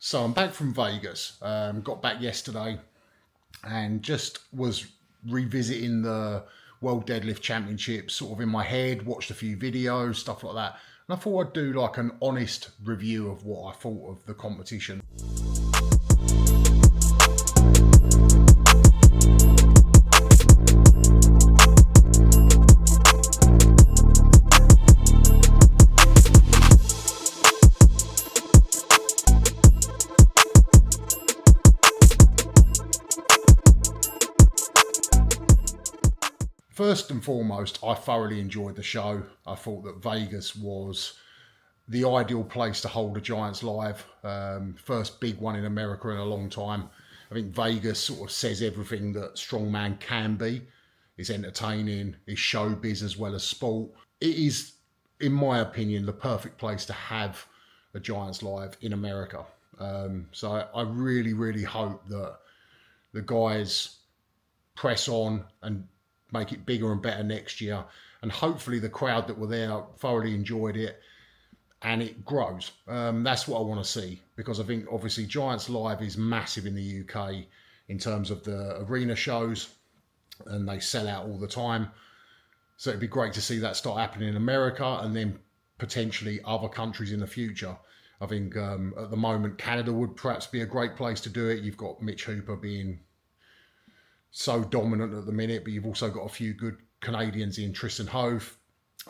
So I'm back from Vegas. Got back yesterday and just was revisiting the World Deadlift Championship sort of in my head, watched a few videos, stuff like that. And I thought I'd do like an honest review of what I thought of the competition. First and foremost, I thoroughly enjoyed the show. I thought that Vegas was the ideal place to hold a Giants Live. First big one in America in a long time. I think Vegas sort of says everything that strongman can be. It's entertaining, it's showbiz as well as sport. It is, in my opinion, the perfect place to have a Giants Live in America. So I really, really hope that the guys press on and make it bigger and better next year. And hopefully the crowd that were there thoroughly enjoyed it and it grows. That's what I want to see, because I think obviously Giants Live is massive in the UK in terms of the arena shows, and they sell out all the time. So it'd be great to see that start happening in America and then potentially other countries in the future. I think at the moment Canada would perhaps be a great place to do it. You've got Mitch Hooper being so dominant at the minute, but you've also got a few good Canadians in Tristan Hoth,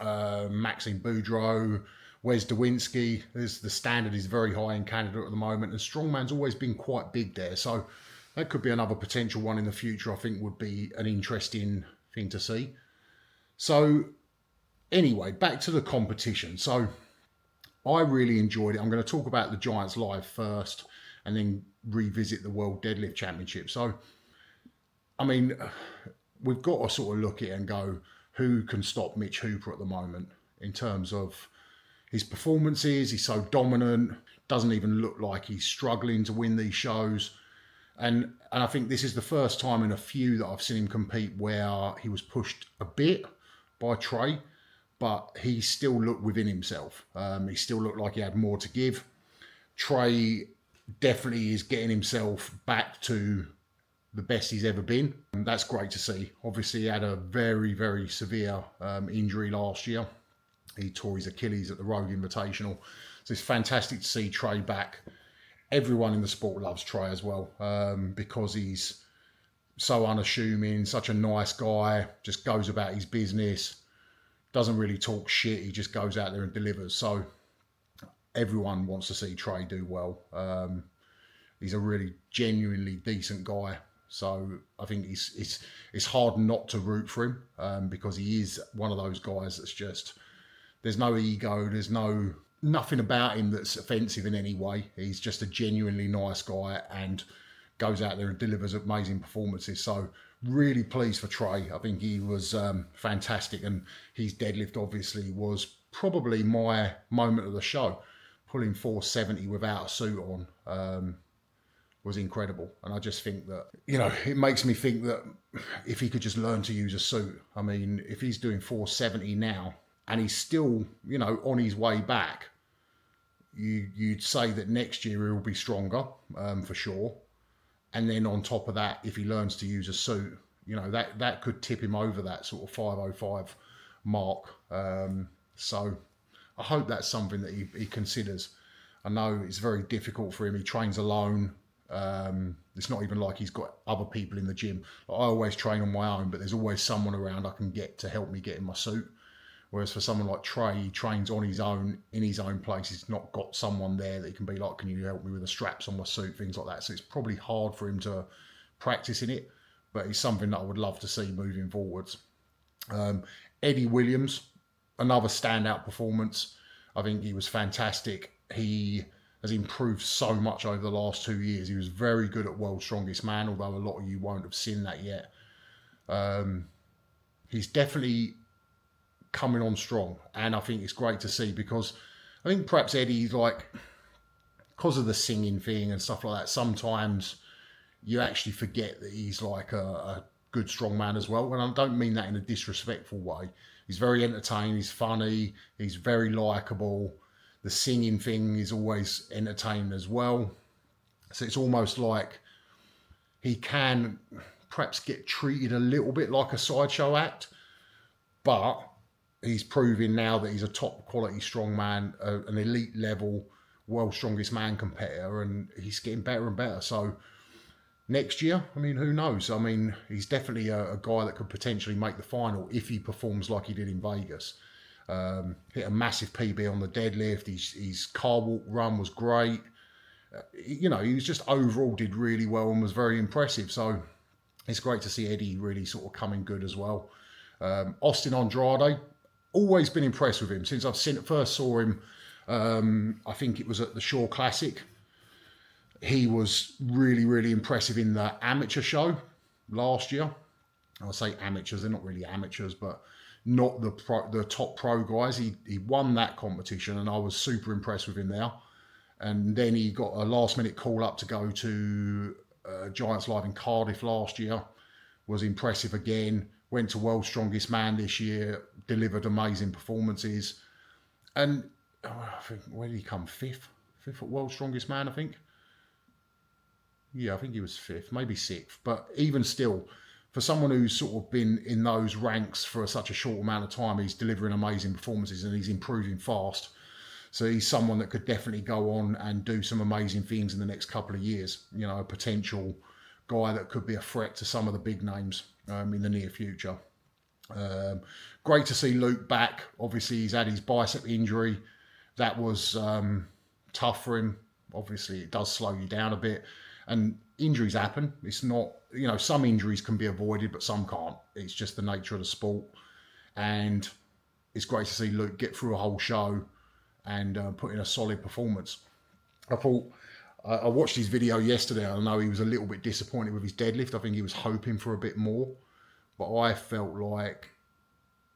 Maxime Boudreau, Wes Dewinski. The standard is very high in Canada at the moment, and strongman's always been quite big there. So that could be another potential one in the future. I think would be an interesting thing to see. So anyway, back to the competition. So I really enjoyed it. I'm going to talk about the Giants Live first and then revisit the World Deadlift Championship. So I mean, we've got to sort of look at it and go, who can stop Mitch Hooper at the moment in terms of his performances? He's so dominant, doesn't even look like he's struggling to win these shows. And I think this is the first time in a few that I've seen him compete where he was pushed a bit by Trey, but he still looked within himself. He still looked like he had more to give. Trey definitely is getting himself back to the best he's ever been. And that's great to see. Obviously, he had a very, very severe injury last year. He tore his Achilles at the Rogue Invitational. So it's fantastic to see Trey back. Everyone in the sport loves Trey as well, because he's so unassuming, such a nice guy, just goes about his business, doesn't really talk shit. He just goes out there and delivers. So everyone wants to see Trey do well. He's a really genuinely decent guy. So I think it's hard not to root for him, because he is one of those guys that's just, there's no ego, there's nothing about him that's offensive in any way. He's just a genuinely nice guy and goes out there and delivers amazing performances. So really pleased for Trey. I think he was fantastic, and his deadlift obviously was probably my moment of the show. Pulling 470 without a suit on was incredible. And I just think that, it makes me think that if he could just learn to use a suit. I mean, if he's doing 470 now and he's still, on his way back, you'd say that next year he'll be stronger, for sure. And then on top of that, if he learns to use a suit, that could tip him over that sort of 505 mark. So I hope that's something that he considers. I know it's very difficult for him. He trains alone. It's not even like he's got other people in the gym. I always train on my own, but there's always someone around I can get to help me get in my suit. Whereas for someone like Trey, he trains on his own, in his own place. He's not got someone there that he can be like, can you help me with the straps on my suit, things like that. So it's probably hard for him to practice in it, but it's something that I would love to see moving forwards. Eddie Williams, another standout performance. I think he was fantastic. He has improved so much over the last 2 years. He was very good at World's Strongest Man, although a lot of you won't have seen that yet. He's definitely coming on strong, and I think it's great to see, because I think perhaps Eddie's because of the singing thing and stuff like that, sometimes you actually forget that he's like a good strong man as well. And I don't mean that in a disrespectful way. He's very entertaining, he's funny, he's very likable. The singing thing is always entertaining as well. So it's almost like he can perhaps get treated a little bit like a sideshow act, but he's proving now that he's a top quality strongman, an elite level, world's strongest man competitor, and he's getting better and better. So next year, I mean, who knows? I mean, he's definitely a guy that could potentially make the final if he performs like he did in Vegas. Hit a massive PB on the deadlift. His car walk run was great. You know, he was just overall did really well and was very impressive. So it's great to see Eddie really sort of coming good as well. Austin Andrade, always been impressed with him since first saw him. I think it was at the Shore Classic. He was really, really impressive in the amateur show last year. I'll say amateurs, they're not really amateurs, but not the top pro guys. He won that competition and I was super impressed with him there. And then he got a last minute call up to go to Giants Live in Cardiff last year. Was impressive again. Went to World's Strongest Man this year. Delivered amazing performances. And I think, where did he come? Fifth at World's Strongest Man, I think. Yeah, I think he was fifth, maybe sixth. But even still, for someone who's sort of been in those ranks for such a short amount of time, he's delivering amazing performances and he's improving fast. So he's someone that could definitely go on and do some amazing things in the next couple of years. You know, a potential guy that could be a threat to some of the big names in the near future. Great to see Luke back. Obviously, he's had his bicep injury. That was tough for him. Obviously, it does slow you down a bit. And injuries happen. It's not, you know, some injuries can be avoided, but some can't. It's just the nature of the sport. And it's great to see Luke get through a whole show and put in a solid performance. I thought, I watched his video yesterday. I know he was a little bit disappointed with his deadlift. I think he was hoping for a bit more. But I felt like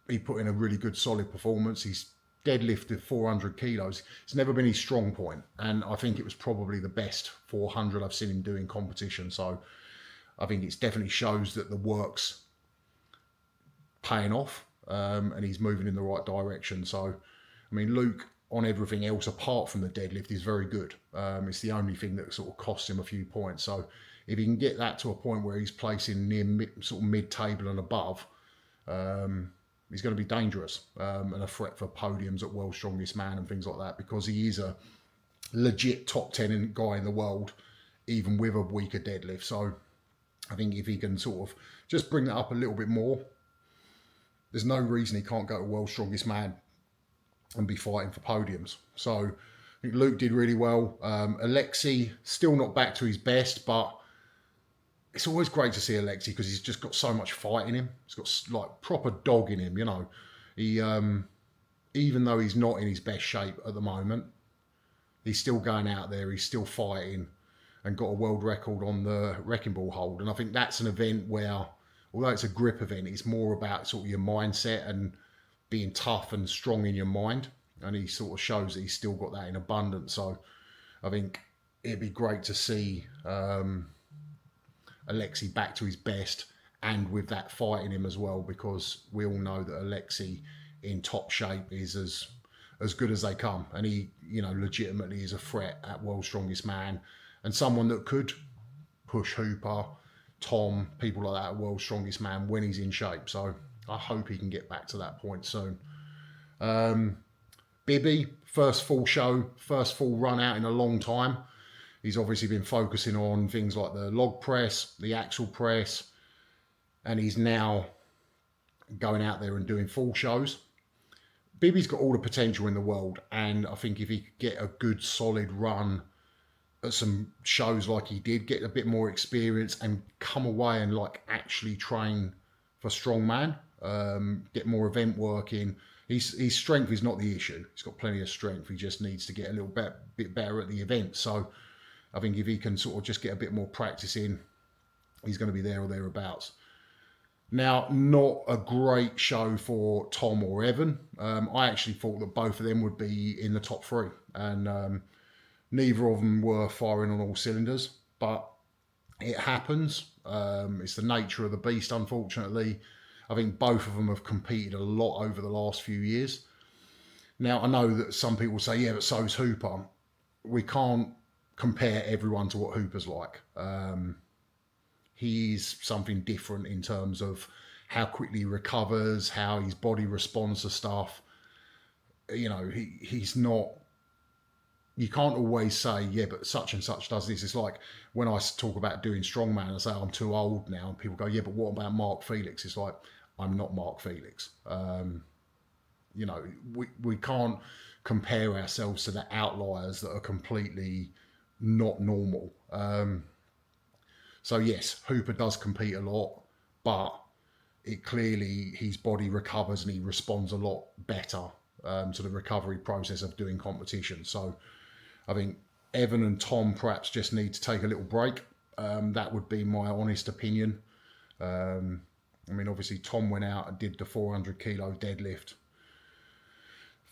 he put in a really good, solid performance. He's deadlifted 400 kilos. It's never been his strong point. And I think it was probably the best 400 I've seen him do in competition. So I think it definitely shows that the work's paying off and he's moving in the right direction. So, I mean, Luke, on everything else apart from the deadlift, is very good. It's the only thing that sort of costs him a few points. So if he can get that to a point where he's placing near mid-table and above, he's going to be dangerous and a threat for podiums at World's Strongest Man and things like that, because he is a legit top 10 guy in the world, even with a weaker deadlift. So I think if he can sort of just bring that up a little bit more, there's no reason he can't go to World's Strongest Man and be fighting for podiums. So I think Luke did really well. Alexi, still not back to his best, but it's always great to see Alexi because he's just got so much fight in him. He's got like proper dog in him, you know. He, even though he's not in his best shape at the moment, he's still going out there, he's still fighting and got a world record on the wrecking ball hold. And I think that's an event where, although it's a grip event, it's more about sort of your mindset and being tough and strong in your mind, and he sort of shows that he's still got that in abundance. So I think it'd be great to see Alexi back to his best and with that fight in him as well, because we all know that Alexi in top shape is as good as they come, and he, you know, legitimately is a threat at World's Strongest Man and someone that could push Hooper, Tom, people like that at World's Strongest Man when he's in shape. So I hope he can get back to that point soon. Bibby, first full show, first full run out in a long time. He's obviously been focusing on things like the log press, the axle press, and he's now going out there and doing full shows. Bibby's got all the potential in the world, and I think if he could get a good solid run at some shows like he did, get a bit more experience and come away and like actually train for strongman, get more event work in. His strength is not the issue. He's got plenty of strength. He just needs to get a little bit better at the event. So I think if he can sort of just get a bit more practice in, he's going to be there or thereabouts. Now, not a great show for Tom or Evan. I actually thought that both of them would be in the top three, and neither of them were firing on all cylinders, but it happens. It's the nature of the beast, unfortunately. I think both of them have competed a lot over the last few years. Now, I know that some people say, yeah, but so's Hooper. We can't compare everyone to what Hooper's like. He's something different in terms of how quickly he recovers, how his body responds to stuff. You know, he's not. You can't always say, yeah, but such and such does this. It's like when I talk about doing strongman, I say I'm too old now, and people go, yeah, but what about Mark Felix? It's like, I'm not Mark Felix. You know, we can't compare ourselves to the outliers that are completely not normal. So yes, Hooper does compete a lot, but it clearly his body recovers and he responds a lot better to the recovery process of doing competition. So I think Evan and Tom perhaps just need to take a little break. That would be my honest opinion. I mean, obviously Tom went out and did the 400 kilo deadlift,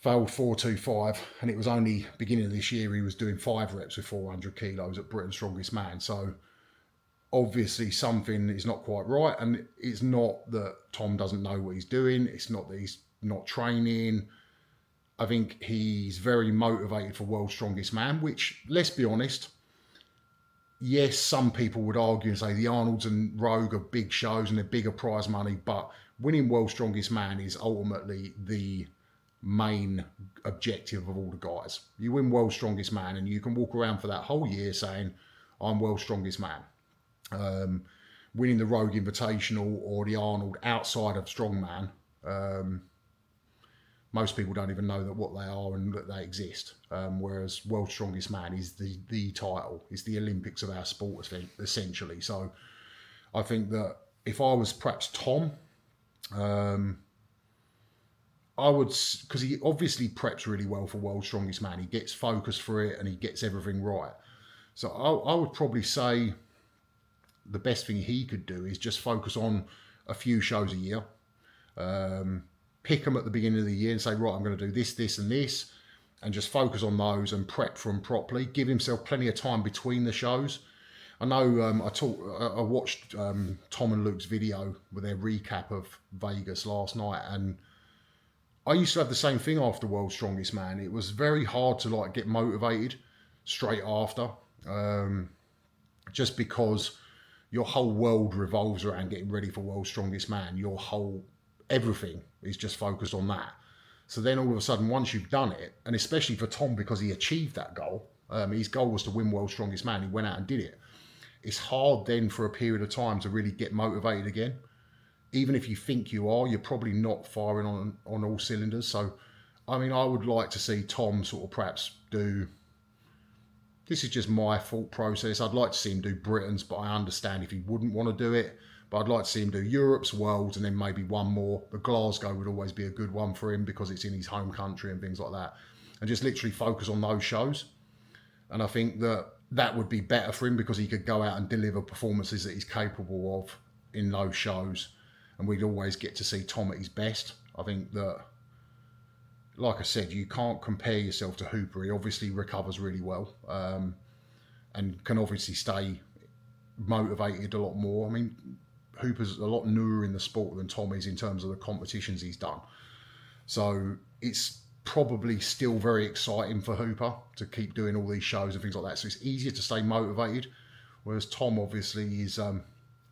failed 425, and it was only beginning of this year he was doing 5 reps with 400 kilos at Britain's Strongest Man. So obviously something is not quite right, and it's not that Tom doesn't know what he's doing. It's not that he's not training. I think he's very motivated for World's Strongest Man, which, let's be honest, yes, some people would argue and say the Arnolds and Rogue are big shows and they're bigger prize money, but winning World's Strongest Man is ultimately the main objective of all the guys. You win World's Strongest Man and you can walk around for that whole year saying, I'm World's Strongest Man. Winning the Rogue Invitational or the Arnold outside of Strongman, most people don't even know that what they are and that they exist. Whereas World's Strongest Man is the title, it's the Olympics of our sport essentially. So I think that if I was perhaps Tom, I would, because he obviously preps really well for World's Strongest Man. He gets focused for it and he gets everything right. So I would probably say the best thing he could do is just focus on a few shows a year. Pick them at the beginning of the year and say, right, I'm going to do this, this, and this, and just focus on those and prep for them properly. Give himself plenty of time between the shows. I know I watched Tom and Luke's video with their recap of Vegas last night, and I used to have the same thing after World's Strongest Man. It was very hard to like get motivated straight after, just because your whole world revolves around getting ready for World's Strongest Man. Your whole everything is just focused on that. So then all of a sudden, once you've done it, and especially for Tom because he achieved that goal, his goal was to win World's Strongest Man. He went out and did it. It's hard then for a period of time to really get motivated again. Even if you think you are, you're probably not firing on all cylinders. So, I mean, I would like to see Tom sort of perhaps do, this is just my thought process, I'd like to see him do Britain's, but I understand if he wouldn't want to do it. But I'd like to see him do Europe's, Worlds, and then maybe one more. The Glasgow would always be a good one for him because it's in his home country and things like that. And just literally focus on those shows. And I think that would be better for him because he could go out and deliver performances that he's capable of in those shows. And we'd always get to see Tom at his best. I think that, like I said, you can't compare yourself to Hooper. He obviously recovers really well and can obviously stay motivated a lot more. I mean, Hooper's a lot newer in the sport than Tom is in terms of the competitions he's done. So it's probably still very exciting for Hooper to keep doing all these shows and things like that. So it's easier to stay motivated. Whereas Tom obviously is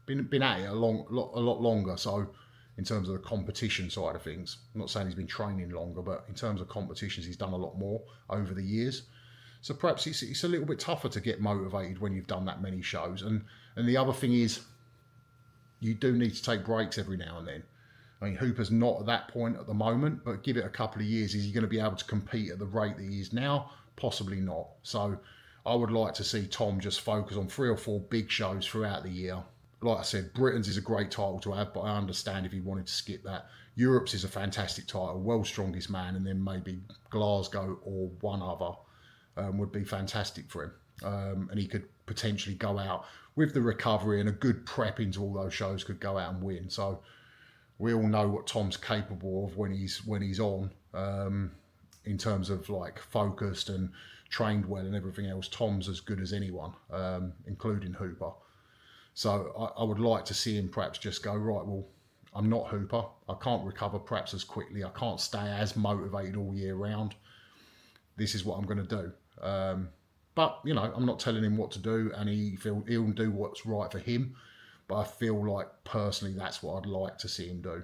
been at it a lot longer. So in terms of the competition side of things, I'm not saying he's been training longer, but in terms of competitions, he's done a lot more over the years. So perhaps it's a little bit tougher to get motivated when you've done that many shows. And the other thing is, you do need to take breaks every now and then. I mean, Hooper's not at that point at the moment, but give it a couple of years, is he going to be able to compete at the rate that he is now? Possibly not. So I would like to see Tom just focus on 3 or 4 big shows throughout the year. Like I said, Britain's is a great title to have, but I understand if he wanted to skip that. Europe's is a fantastic title, World's Strongest Man, and then maybe Glasgow or one other would be fantastic for him. And he could potentially go out with the recovery and a good prep into all those shows, could go out and win. So we all know what Tom's capable of when he's on, in terms of like focused and trained well and everything else. Tom's as good as anyone, including Hooper. So I would like to see him perhaps just go, right, well, I'm not Hooper. I can't recover perhaps as quickly. I can't stay as motivated all year round. This is what I'm going to do. But, you know, I'm not telling him what to do, and he'll do what's right for him. But I feel like, personally, that's what I'd like to see him do.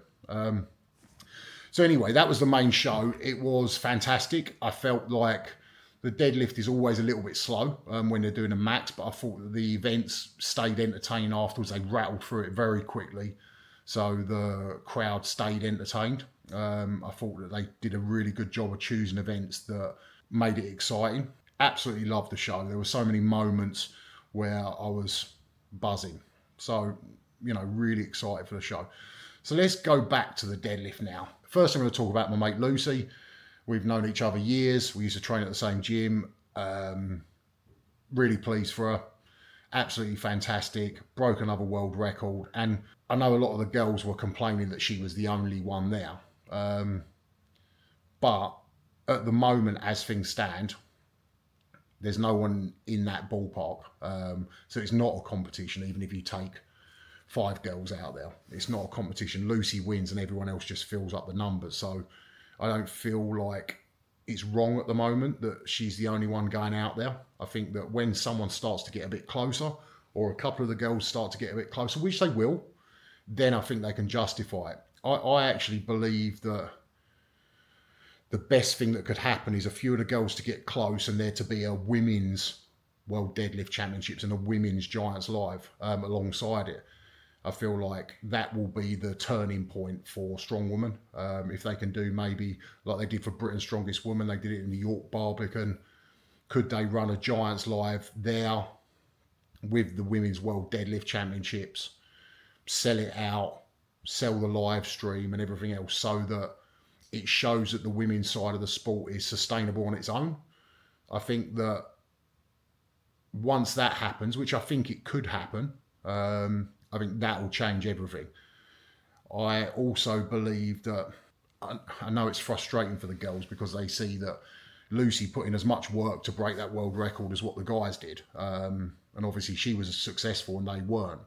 So anyway, that was the main show. It was fantastic. I felt like the deadlift is always a little bit slow when they're doing a max, but I thought that the events stayed entertaining afterwards. They rattled through it very quickly, so the crowd stayed entertained. I thought that they did a really good job of choosing events that made it exciting. Absolutely loved the show. There were so many moments where I was buzzing. So, you know, really excited for the show. So let's go back to the deadlift now. First, I'm going to talk about my mate Lucy. We've known each other years. We used to train at the same gym. Really pleased for her. Absolutely fantastic. Broke another world record. And I know a lot of the girls were complaining that she was the only one there. But at the moment, as things stand, there's no one in that ballpark. So it's not a competition, even if you take 5 girls out there. It's not a competition. Lucy wins and everyone else just fills up the numbers. So I don't feel like it's wrong at the moment that she's the only one going out there. I think that when someone starts to get a bit closer, or a couple of the girls start to get a bit closer, which they will, then I think they can justify it. I actually believe that the best thing that could happen is a few of the girls to get close and there to be a women's World Deadlift Championships and a women's Giants Live alongside it. I feel like that will be the turning point for Strong Woman. If they can do maybe like they did for Britain's Strongest Woman, they did it in the York Barbican. Could they run a Giants Live there with the Women's World Deadlift Championships, sell it out, sell the live stream and everything else so that it shows that the women's side of the sport is sustainable on its own? I think that once that happens, which I think it could happen, I think that will change everything. I also believe that, I know it's frustrating for the girls because they see that Lucy put in as much work to break that world record as what the guys did. And obviously she was successful and they weren't.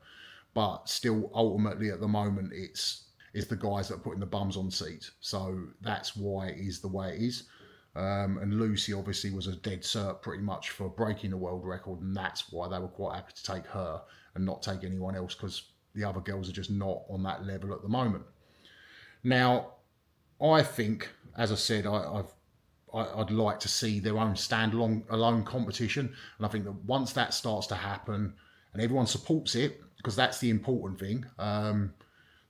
But still, ultimately at the moment, it's the guys that are putting the bums on seats. So that's why it is the way it is. And Lucy obviously was a dead cert pretty much for breaking the world record, and that's why they were quite happy to take her and not take anyone else, because the other girls are just not on that level at the moment. Now, I think, as I said, I'd like to see their own standalone competition, and I think that once that starts to happen and everyone supports it, because that's the important thing,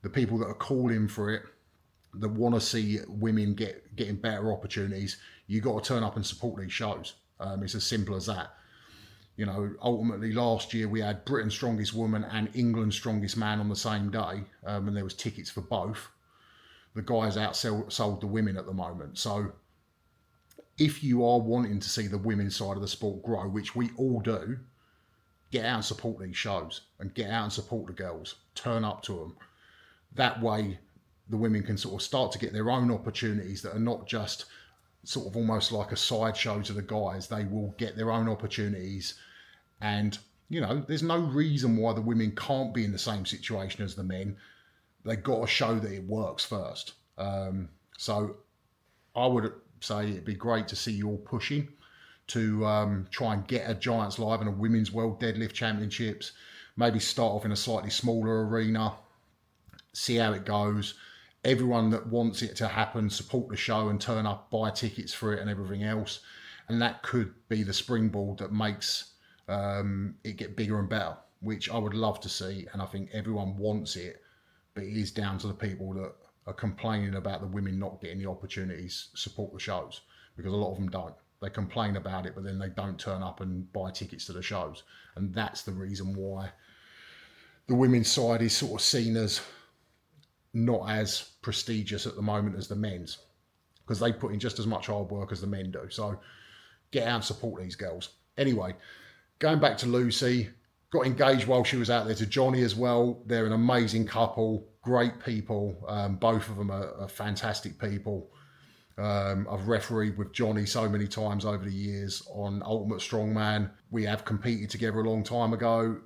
the people that are calling for it, that want to see women getting better opportunities, you got to turn up and support these shows. It's as simple as that. You know, ultimately last year we had Britain's Strongest Woman and England's Strongest Man on the same day, and there was tickets for both. The guys outsold the women at the moment. So if you are wanting to see the women's side of the sport grow, which we all do, get out and support these shows and get out and support the girls. Turn up to them. That way the women can sort of start to get their own opportunities that are not just sort of almost like a sideshow to the guys. They will get their own opportunities. And, you know, there's no reason why the women can't be in the same situation as the men. They've got to show that it works first. So I would say it'd be great to see you all pushing to try and get a Giants Live and a Women's World Deadlift Championships. Maybe start off in a slightly smaller arena, see how it goes. Everyone that wants it to happen, support the show and turn up, buy tickets for it and everything else. And that could be the springboard that makes it get bigger and better, which I would love to see. And I think everyone wants it, but it is down to the people that are complaining about the women not getting the opportunities, support the shows, because a lot of them don't. They complain about it, but then they don't turn up and buy tickets to the shows. And that's the reason why the women's side is sort of seen as not as prestigious at the moment as the men's, because they put in just as much hard work as the men do. So get out and support these girls. Anyway, going back to Lucy, got engaged while she was out there to Johnny as well. They're an amazing couple, great people. Both of them are fantastic people. I've refereed with Johnny so many times over the years on Ultimate Strongman. We have competed together a long time ago.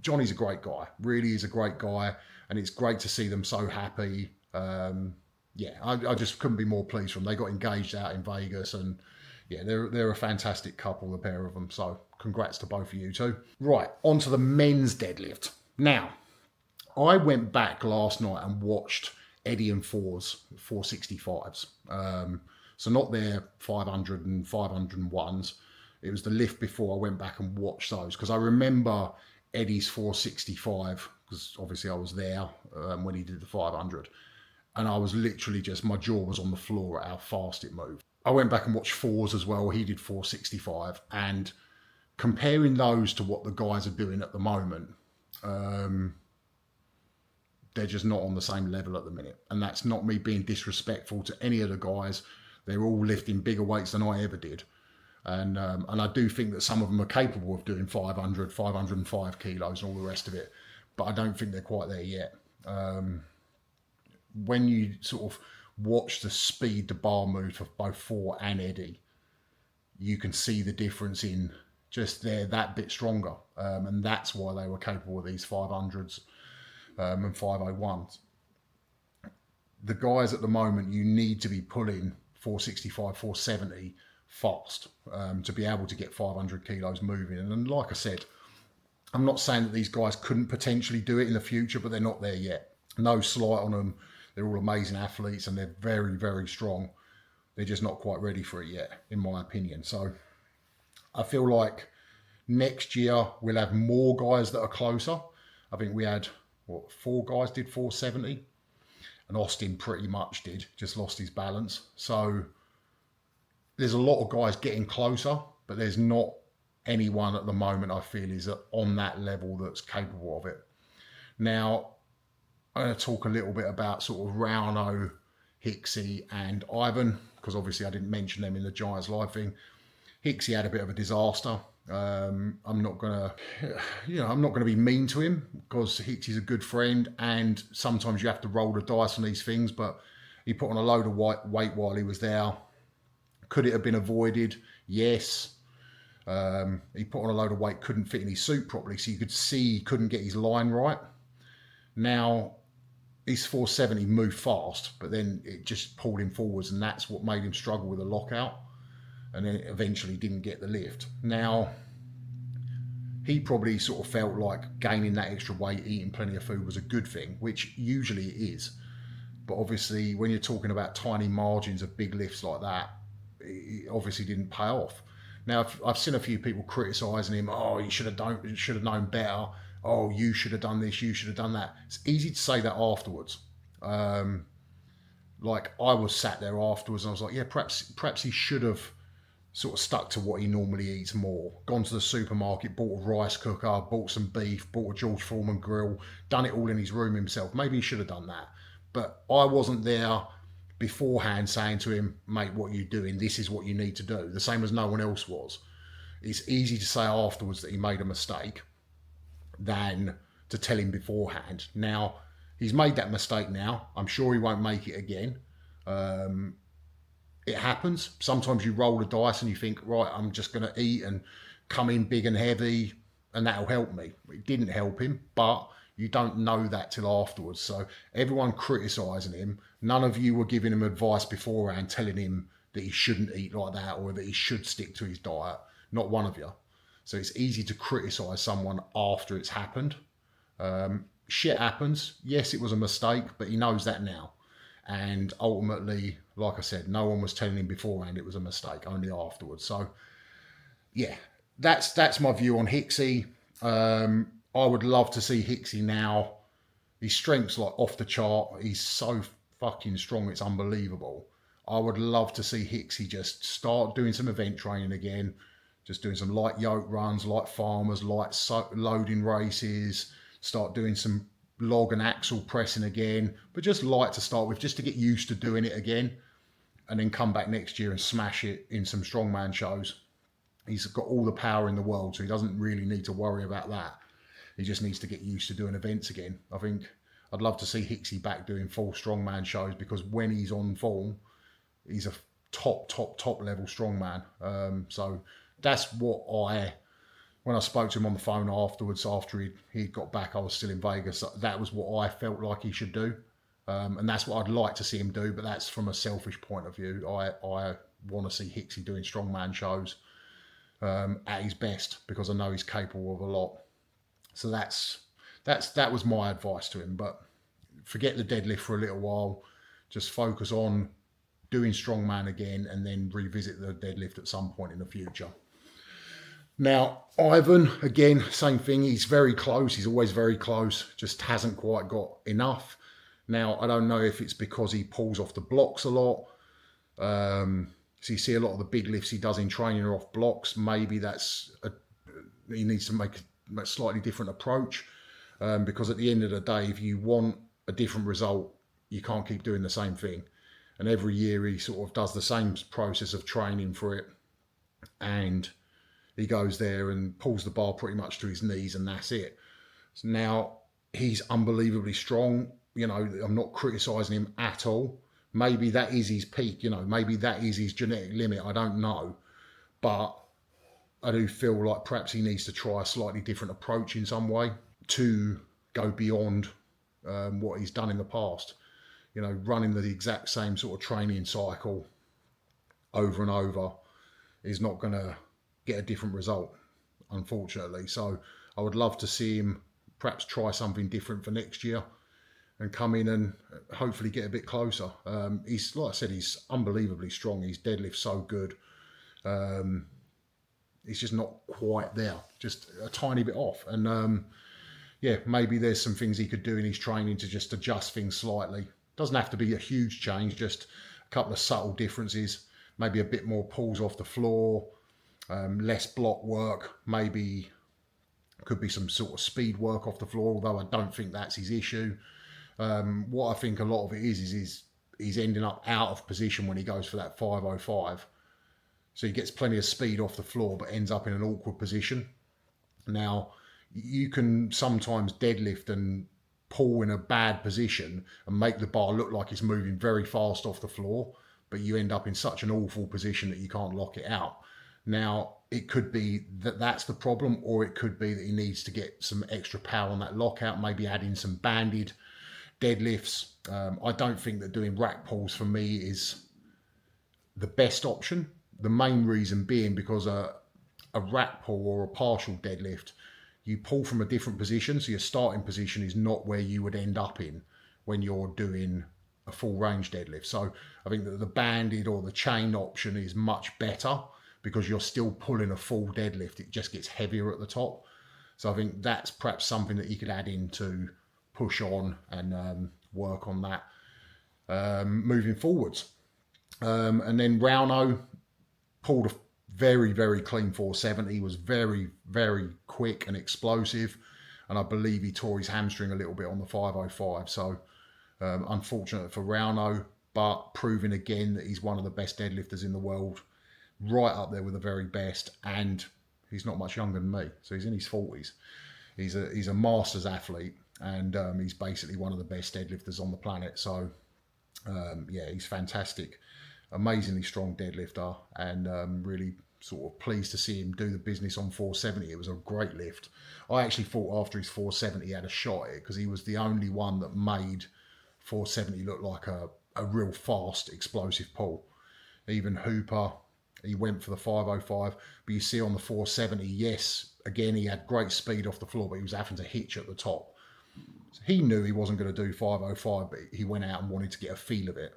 Johnny's a great guy, really is a great guy, and it's great to see them so happy. I just couldn't be more pleased for them. They got engaged out in Vegas, and yeah, they're a fantastic couple, the pair of them. So congrats to both of you two. Right, on to the men's deadlift. Now, I went back last night and watched Eddie and Four's 465s. So not their 500 and 501s. It was the lift before I went back and watched those, because I remember Eddie's 465, because obviously I was there when he did the 500. And I was literally just, my jaw was on the floor at how fast it moved. I went back and watched Four's as well. He did 465. And comparing those to what the guys are doing at the moment, they're just not on the same level at the minute. And that's not me being disrespectful to any of the guys. They're all lifting bigger weights than I ever did. And I do think that some of them are capable of doing 500, 505 kilos and all the rest of it. But I don't think they're quite there yet. When you sort of watch the speed the bar move for both Four and Eddie, you can see the difference in just they're that bit stronger. And that's why they were capable of these 500s and 501s. The guys at the moment, you need to be pulling 465, 470 fast to be able to get 500 kilos moving. And like I said, I'm not saying that these guys couldn't potentially do it in the future, but they're not there yet. No slight on them. They're all amazing athletes and they're very, very strong. They're just not quite ready for it yet, in my opinion. So I feel like next year we'll have more guys that are closer. I think we had, 4 guys did 470, and Austin pretty much did, just lost his balance. So there's a lot of guys getting closer, but there's not anyone at the moment I feel is on that level that's capable of it. Now, I'm going to talk a little bit about sort of Rauno, Hicksy and Ivan, because obviously I didn't mention them in the Giants live thing. Hicksy had a bit of a disaster. I'm not going to be mean to him, because Hicksy's a good friend and sometimes you have to roll the dice on these things, but he put on a load of weight while he was there. Could it have been avoided? Yes. He put on a load of weight, couldn't fit in his suit properly, so you could see he couldn't get his line right. Now, his 470 moved fast, but then it just pulled him forwards, and that's what made him struggle with the lockout, and then eventually didn't get the lift. Now, he probably sort of felt like gaining that extra weight, eating plenty of food was a good thing, which usually it is. But obviously, when you're talking about tiny margins of big lifts like that, it obviously didn't pay off. Now, I've seen a few people criticising him. Oh, you should have known better. Oh, you should have done this. You should have done that. It's easy to say that afterwards. Like I was sat there afterwards, and I was like, yeah, perhaps he should have sort of stuck to what he normally eats more. Gone to the supermarket, bought a rice cooker, bought some beef, bought a George Foreman grill, done it all in his room himself. Maybe he should have done that. But I wasn't there beforehand saying to him, mate, what are you doing? This is what you need to do. The same as no one else was. It's easy to say afterwards that he made a mistake than to tell him beforehand. Now, he's made that mistake now. I'm sure he won't make it again. It happens. Sometimes you roll the dice and you think, right, I'm just going to eat and come in big and heavy and that'll help me. It didn't help him, but you don't know that till afterwards. So everyone criticising him, none of you were giving him advice beforehand, telling him that he shouldn't eat like that or that he should stick to his diet. Not one of you. So it's easy to criticise someone after it's happened. Shit happens. Yes, it was a mistake, but he knows that now. And ultimately, like I said, no one was telling him beforehand it was a mistake, only afterwards. So, yeah, that's my view on Hicksy. I would love to see Hicksy now. His strength's like off the chart. He's so fucking strong, it's unbelievable. I would love to see Hicksy just start doing some event training again, just doing some light yoke runs, light farmers, light loading races, start doing some log and axle pressing again, but just light to start with, just to get used to doing it again, and then come back next year and smash it in some strongman shows. He's got all the power in the world, so he doesn't really need to worry about that. He just needs to get used to doing events again. I think I'd love to see Hicksy back doing full strongman shows, because when he's on form, he's a top level strongman. So that's what when I spoke to him on the phone afterwards, after he got back, I was still in Vegas. That was what I felt like he should do. And that's what I'd like to see him do, but that's from a selfish point of view. I want to see Hicksy doing strongman shows at his best, because I know he's capable of a lot. So that was my advice to him. But forget the deadlift for a little while. Just focus on doing strongman again, and then revisit the deadlift at some point in the future. Now, Ivan, again, same thing. He's very close. He's always very close. Just hasn't quite got enough. Now, I don't know if it's because he pulls off the blocks a lot. So you see a lot of the big lifts he does in training are off blocks. Maybe he needs to make a slightly different approach. Because at the end of the day, if you want a different result, you can't keep doing the same thing. And every year he sort of does the same process of training for it. And he goes there and pulls the bar pretty much to his knees, and that's it. So now he's unbelievably strong. You know, I'm not criticising him at all. Maybe that is his peak, you know, maybe that is his genetic limit. I don't know. But I do feel like perhaps he needs to try a slightly different approach in some way to go beyond what he's done in the past. You know, running the exact same sort of training cycle over and over is not going to get a different result, unfortunately. So I would love to see him perhaps try something different for next year and come in and hopefully get a bit closer. He's, like I said, he's unbelievably strong. His deadlift's so good. He's just not quite there, just a tiny bit off. And yeah, maybe there's some things he could do in his training to just adjust things slightly. Doesn't have to be a huge change, just a couple of subtle differences. Maybe a bit more pulls off the floor, less block work, maybe could be some sort of speed work off the floor, although I don't think that's his issue. What I think a lot of it is he's ending up out of position when he goes for that 505. So he gets plenty of speed off the floor, but ends up in an awkward position. Now, you can sometimes deadlift and pull in a bad position and make the bar look like it's moving very fast off the floor, but you end up in such an awful position that you can't lock it out. Now, it could be that that's the problem, or it could be that he needs to get some extra power on that lockout, maybe add in some banded deadlifts. I don't think that doing rack pulls for me is the best option. The main reason being because a rack pull or a partial deadlift, you pull from a different position, so your starting position is not where you would end up in when you're doing a full range deadlift. So I think that the banded or the chain option is much better because you're still pulling a full deadlift. It just gets heavier at the top. So I think that's perhaps something that you could add in to push on and work on that moving forwards. And then Rauno pulled a very, very clean 470, was very, very quick and explosive. And I believe he tore his hamstring a little bit on the 505. So unfortunate for Rauno, but proving again that he's one of the best deadlifters in the world, right up there with the very best. And he's not much younger than me. So he's in his 40s. He's a masters athlete, and he's basically one of the best deadlifters on the planet. So yeah, he's fantastic. Amazingly strong deadlifter, and really sort of pleased to see him do the business on 470. It was a great lift. I actually thought after his 470 he had a shot at it, because he was the only one that made 470 look like a real fast, explosive pull. Even Hooper, he went for the 505, but you see on the 470, yes, again, he had great speed off the floor, but he was having to hitch at the top. So he knew he wasn't going to do 505, but he went out and wanted to get a feel of it.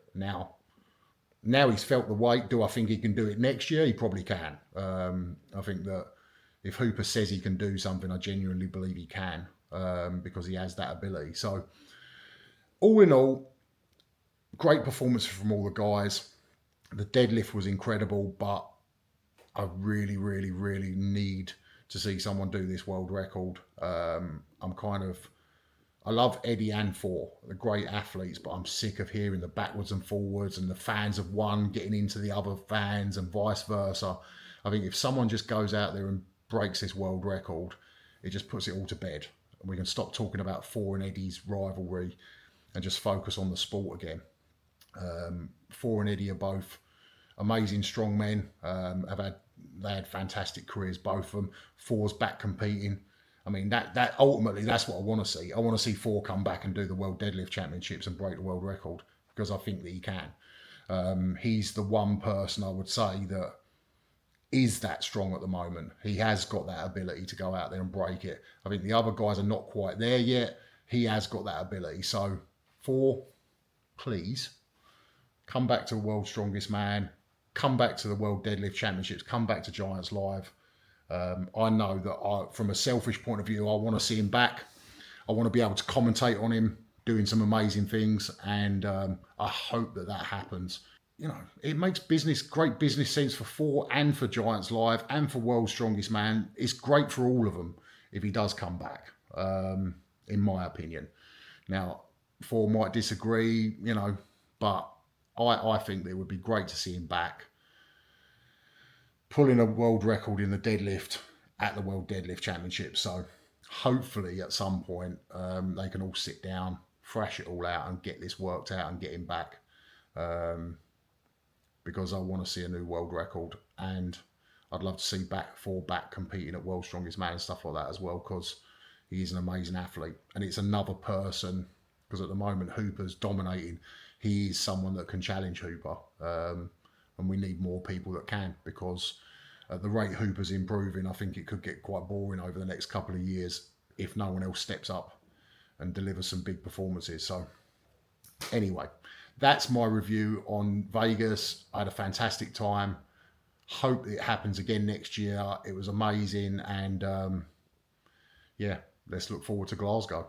Now he's felt the weight. Do I think he can do it next year? He probably can. I think that if Hooper says he can do something, I genuinely believe he can, because he has that ability. So all in all, great performance from all the guys. The deadlift was incredible, but I really, really, really need to see someone do this world record. I love Eddie and Thor, the great athletes, but I'm sick of hearing the backwards and forwards and the fans of one getting into the other fans and vice versa. I think if someone just goes out there and breaks this world record, it just puts it all to bed. And we can stop talking about Thor and Eddie's rivalry and just focus on the sport again. Thor and Eddie are both amazing strong men. They had fantastic careers, both of them. Thor's back competing. I mean, that ultimately, that's what I want to see. I want to see Thor come back and do the World Deadlift Championships and break the world record, because I think that he can. He's the one person I would say that is that strong at the moment. He has got that ability to go out there and break it. I think the other guys are not quite there yet. He has got that ability. So, please come back to the World's Strongest Man. Come back to the World Deadlift Championships. Come back to Giants Live. I know that from a selfish point of view, I want to see him back. I want to be able to commentate on him doing some amazing things, and I hope that happens. You know, it makes great business sense for and for Giants Live and for World's Strongest Man. It's great for all of them if he does come back, in my opinion. Now, might disagree, you know, but I think that it would be great to see him back, pulling a world record in the deadlift at the World Deadlift Championship. So hopefully at some point they can all sit down, thrash it all out and get this worked out and get him back. Because I want to see a new world record, and I'd love to see back competing at World's Strongest Man and stuff like that as well, because he's an amazing athlete. And it's another person, because at the moment Hooper's dominating. He is someone that can challenge Hooper, and we need more people that can, because at the rate Hooper's improving, I think it could get quite boring over the next couple of years if no one else steps up and delivers some big performances. So anyway, that's my review on Vegas. I had a fantastic time. Hope it happens again next year. It was amazing, and yeah, let's look forward to Glasgow.